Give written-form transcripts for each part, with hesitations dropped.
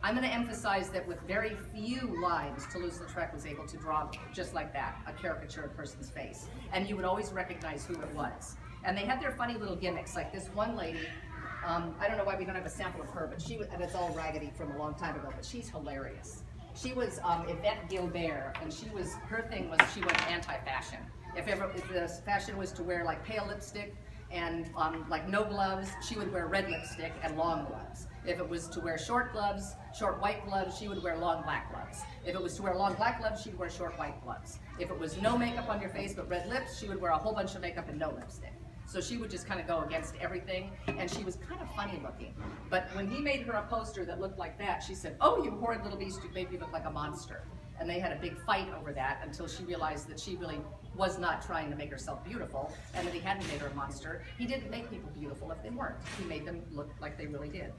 I'm going to emphasize that with very few lines, Lautrec was able to draw just like that, a caricatured person's face. And you would always recognize who it was. And they had their funny little gimmicks, like this one lady, I don't know why we don't have a sample of her, but she was, and it's all raggedy from a long time ago, but she's hilarious. She was Yvette Gilbert, and her thing was she went anti-fashion. If the fashion was to wear like pale lipstick and like no gloves, she would wear red lipstick and long gloves. If it was to wear short gloves, short white gloves, she would wear long black gloves. If it was to wear long black gloves, she'd wear short white gloves. If it was no makeup on your face but red lips, she would wear a whole bunch of makeup and no lipstick. So she would just kind of go against everything, and she was kind of funny looking. But when he made her a poster that looked like that, she said, "Oh, you horrid little beast, you made me look like a monster." And they had a big fight over that until she realized that she really was not trying to make herself beautiful, and that he hadn't made her a monster. He didn't make people beautiful if they weren't. He made them look like they really did.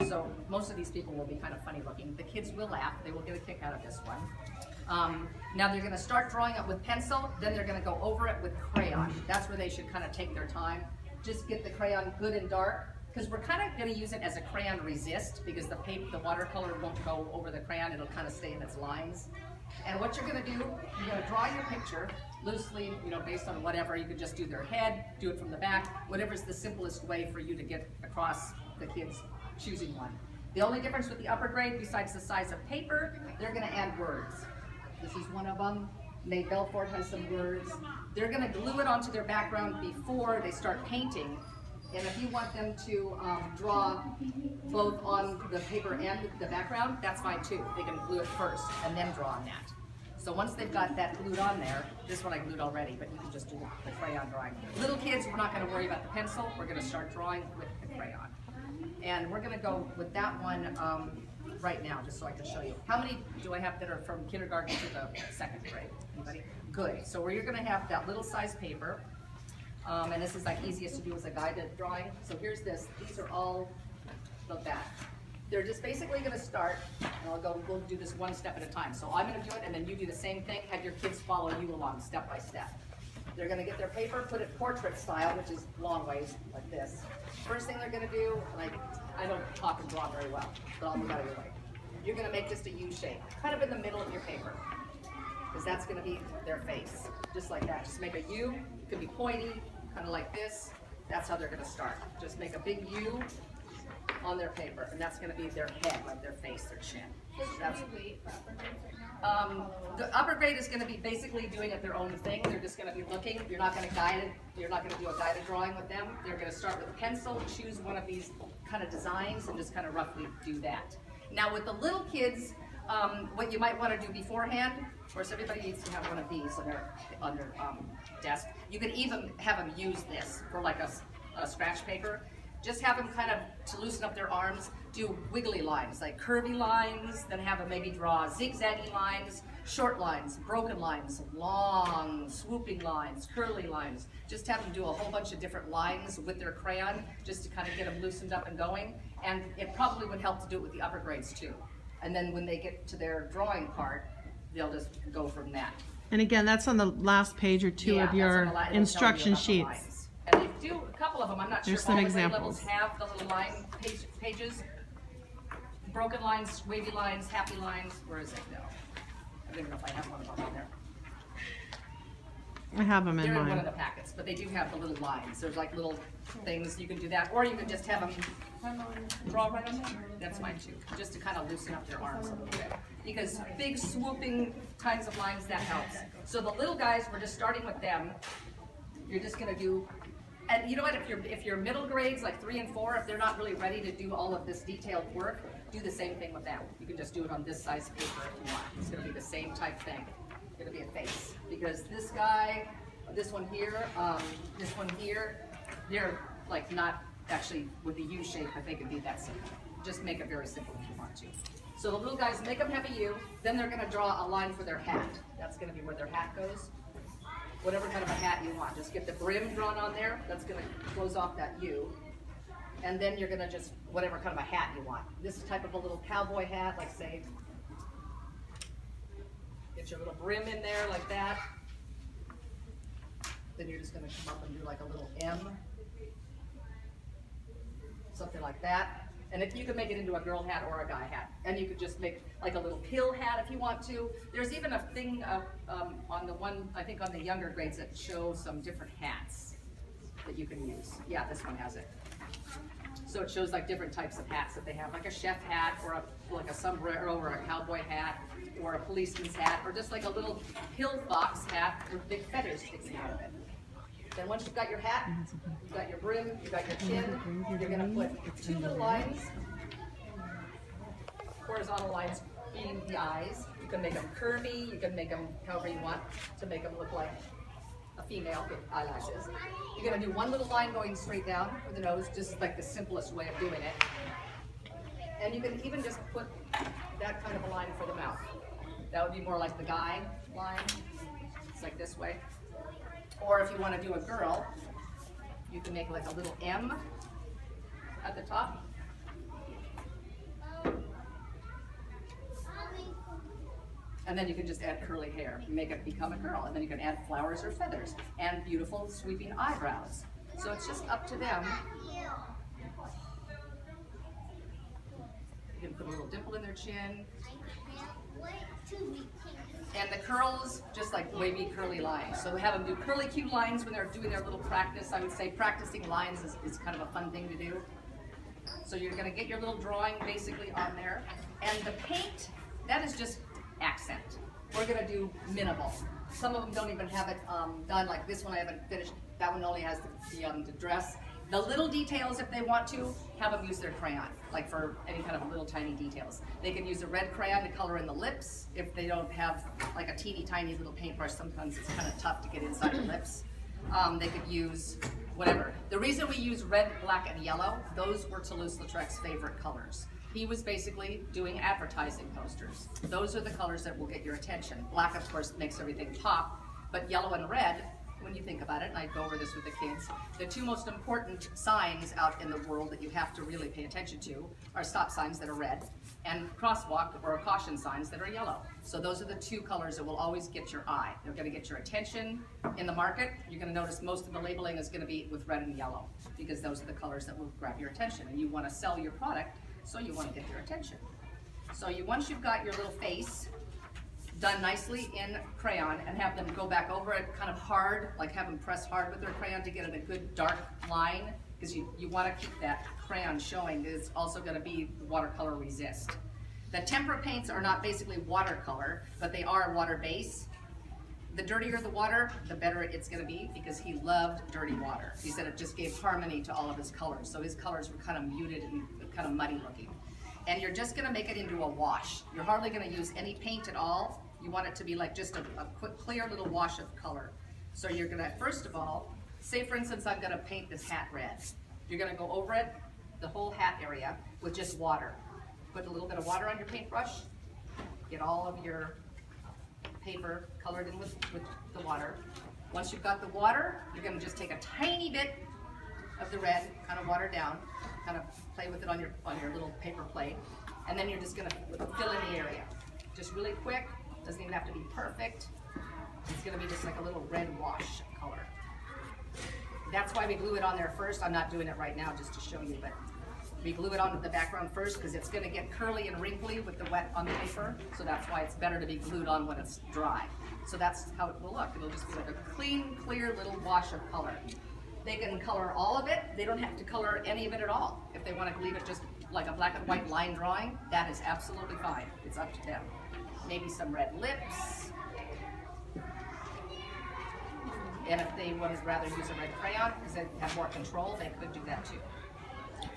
So most of these people will be kind of funny looking. The kids will laugh. They will get a kick out of this one. Now they're going to start drawing it with pencil, then they're going to go over it with crayon. That's where they should kind of take their time. Just get the crayon good and dark, because we're kind of going to use it as a crayon resist, because the watercolor won't go over the crayon. It'll kind of stay in its lines. And what you're going to do, you're going to draw your picture loosely, based on whatever. You could just do their head, do it from the back, whatever's the simplest way for you to get across the kids choosing one. The only difference with the upper grade, besides the size of paper, they're going to add words. This is one of them. Nate Belfort has some words. They're going to glue it onto their background before they start painting. And if you want them to draw both on the paper and the background, that's fine too. They can glue it first and then draw on that. So once they've got that glued on there, this one I glued already, but you can just do the crayon drawing. Little kids, we're not going to worry about the pencil. We're going to start drawing with the crayon. And we're going to go with that one right now, just so I can show you. How many do I have that are from kindergarten to the second grade? Anybody? Good. So where you're going to have that little size paper, and this is like easiest to do as a guided drawing. So here's this. These are all like that. They're just basically going to start, and we'll do this one step at a time. So I'm going to do it, and then you do the same thing. Have your kids follow you along step by step. They're going to get their paper, put it portrait style, which is long ways, like this. First thing they're going to do, like, I don't talk and draw very well, but I'll move out of your way. You're going to make just a U shape, kind of in the middle of your paper, because that's going to be their face, just like that. Just make a U. It could be pointy, kind of like this. That's how they're going to start. Just make a big U on their paper, and that's going to be their head, like their face, their chin. The upper grade is going to be basically doing it their own thing. They're just going to be looking. You're not going to guide it. You're not going to do a guided drawing with them. They're going to start with a pencil, choose one of these kind of designs, and just kind of roughly do that. Now with the little kids, what you might want to do beforehand, of course everybody needs to have one of these on their desk. You could even have them use this for like a scratch paper. Just have them kind of, to loosen up their arms, do wiggly lines, like curvy lines, then have them maybe draw zigzaggy lines, short lines, broken lines, long, swooping lines, curly lines. Just have them do a whole bunch of different lines with their crayon, just to kind of get them loosened up and going. And it probably would help to do it with the upper grades too. And then when they get to their drawing part, they'll just go from that. And again, that's on the last page or two of your instruction sheets. And they do a couple of them. I'm not sure There's if some all the grade examples. levels have the little line pages. Broken lines, wavy lines, happy lines. Where is it now? I don't even know if I have one of them on there. I have them in They're in mine. one of the packets, but they do have the little lines. There's like little things you can do that, or you can just have them draw right on there. That's fine too, just to kind of loosen up their arms a little bit. Because big swooping kinds of lines, that helps. So the little guys, we're just starting with them. You're just going to do, and you know what, if you're middle grades, like 3 and 4, if they're not really ready to do all of this detailed work, do the same thing with them. You can just do it on this size paper if you want. It's going to be the same type thing. It's going to be a face. Because this guy, this one here, they're like not actually with the U shape, but they could be that simple. Just make it very simple if you want to. So the little guys, make them have a U, then they're going to draw a line for their hat. That's going to be where their hat goes. Whatever kind of a hat you want. Just get the brim drawn on there. That's going to close off that U. And then you're going to just, whatever kind of a hat you want. This type of a little cowboy hat, like say, get your little brim in there like that. Then you're just going to come up and do like a little M. Something like that. And if you could make it into a girl hat or a guy hat, and you could just make like a little pill hat if you want to. There's even a thing on the one, I think on the younger grades that show some different hats that you can use. Yeah, this one has it. So it shows like different types of hats that they have, like a chef hat or like a sombrero or a cowboy hat or a policeman's hat or just like a little pillbox hat with big feathers sticking out of it. Then once you've got your hat, you've got your brim, you've got your chin, you're going to put 2 little lines, horizontal lines feeding the eyes. You can make them curvy, you can make them however you want to make them look like a female with eyelashes. You're going to do one little line going straight down for the nose, just like the simplest way of doing it. And you can even just put that kind of a line for the mouth. That would be more like the guy line. It's like this way. Or if you want to do a girl, you can make like a little M at the top. And then you can just add curly hair, make it become a girl. And then you can add flowers or feathers and beautiful sweeping eyebrows. So it's just up to them. You can put a little dimple in their chin. And the curls, just like wavy curly lines. So we have them do curly cute lines when they're doing their little practice. I would say practicing lines is kind of a fun thing to do. So you're going to get your little drawing basically on there. And the paint, that is just accent. We're going to do minimal. Some of them don't even have it done, like this one I haven't finished. That one only has the dress. The little details, if they want to, have them use their crayon, like for any kind of little tiny details. They can use a red crayon to color in the lips. If they don't have like a teeny tiny little paintbrush, sometimes it's kind of tough to get inside the lips. They could use whatever. The reason we use red, black, and yellow, those were Toulouse-Lautrec's favorite colors. He was basically doing advertising posters. Those are the colors that will get your attention. Black, of course, makes everything pop, but yellow and red, when you think about it, and I go over this with the kids, the 2 most important signs out in the world that you have to really pay attention to are stop signs that are red and crosswalk or caution signs that are yellow. So those are the 2 colors that will always get your eye. They're going to get your attention in the market. You're going to notice most of the labeling is going to be with red and yellow because those are the colors that will grab your attention. And you want to sell your product, so you want to get their attention. So once you've got your little face done nicely in crayon and have them go back over it kind of hard, like have them press hard with their crayon to get it a good dark line, because you want to keep that crayon showing. It's also going to be watercolor resist. The tempera paints are not basically watercolor, but they are water base. The dirtier the water, the better it's going to be, because he loved dirty water. He said it just gave harmony to all of his colors. So his colors were kind of muted and kind of muddy looking. And you're just going to make it into a wash. You're hardly going to use any paint at all. You want it to be like just a quick, clear little wash of color. So you're going to, first of all, say for instance I'm going to paint this hat red. You're going to go over it, the whole hat area, with just water. Put a little bit of water on your paintbrush. Get all of your paper colored in with the water. Once you've got the water, you're going to just take a tiny bit of the red, kind of water down, kind of play with it on your little paper plate, and then you're just going to fill in the area. Just really quick, doesn't even have to be perfect. It's going to be just like a little red wash color. That's why we glue it on there first. I'm not doing it right now just to show you, but we glue it onto the background first because it's going to get curly and wrinkly with the wet on the paper, so that's why it's better to be glued on when it's dry. So that's how it will look. It'll just be like a clean, clear little wash of color. They can color all of it. They don't have to color any of it at all. If they want to leave it just like a black and white line drawing, that is absolutely fine. It's up to them. Maybe some red lips. And if they would rather use a red crayon because they have more control, they could do that too.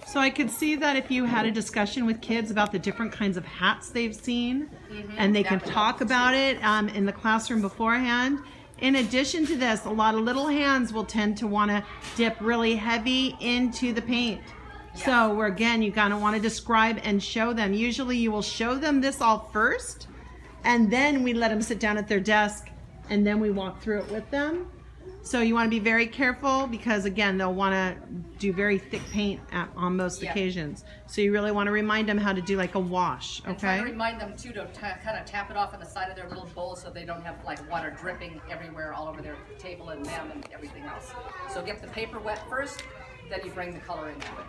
So I could see that if you had a discussion with kids about the different kinds of hats they've seen, and they can talk about it in the classroom beforehand. In addition to this, a lot of little hands will tend to want to dip really heavy into the paint. Yeah. So again, you kind of want to describe and show them. Usually you will show them this all first, and then we let them sit down at their desk, and then we walk through it with them. So you want to be very careful because, again, they'll want to do very thick paint on most occasions. So you really want to remind them how to do like a wash, okay? And try to remind them, too, to kind of tap it off on the side of their little bowl so they don't have like water dripping everywhere all over their table and them and everything else. So get the paper wet first, then you bring the color into it.